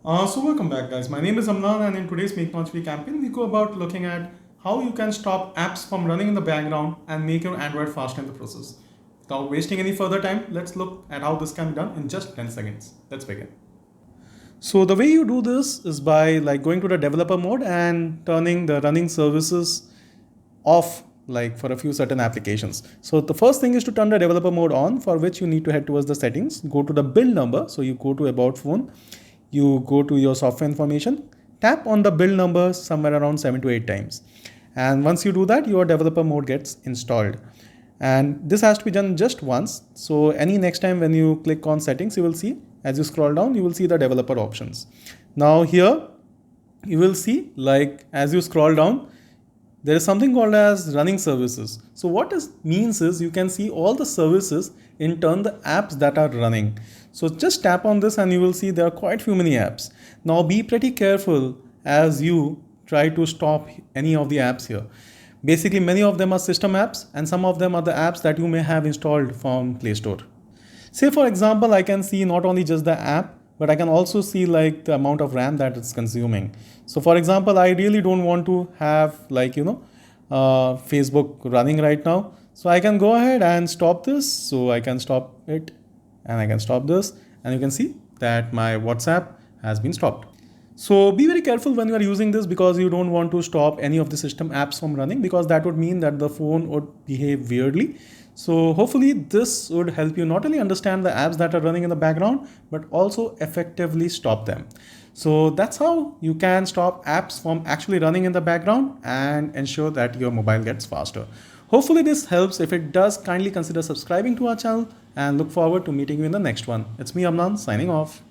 So welcome back, guys. My name is Amlan, and in today's Make Not Free campaign, we go about looking at how you can stop apps from running in the background and make your Android faster in the process. Without wasting any further time, let's look at how this can be done in just 10 seconds. Let's begin. So the way you do this is by going to the developer mode and turning the running services off for a few certain applications. So the first thing is to turn the developer mode on, for which you need to head towards the settings, go to the build number. So you go to about phone, you go to your software information, tap on the build number somewhere around 7 to 8 times. And once you do that, your developer mode gets installed. And this has to be done just once. So any next time when you click on settings, you will see, as you scroll down, you will see the developer options. Now here you will see, as you scroll down, there is something called as running services. So what this means is you can see all the services, in turn the apps that are running. So just tap on this and you will see there are quite few many apps. Now be pretty careful as you try to stop any of the apps here. Basically many of them are system apps and some of them are the apps that you may have installed from Play Store. Say for example, I can see not only just the app, but I can also see the amount of RAM that it's consuming. So for example, I really don't want to have Facebook running right now. So I can go ahead and stop this. So I can stop it and I can stop this, and you can see that my WhatsApp has been stopped. So be very careful when you are using this, because you don't want to stop any of the system apps from running, because that would mean that the phone would behave weirdly. So hopefully this would help you not only understand the apps that are running in the background, but also effectively stop them. So that's how you can stop apps from actually running in the background and ensure that your mobile gets faster. Hopefully this helps. If it does, kindly consider subscribing to our channel and look forward to meeting you in the next one. It's me, Amnan, signing off.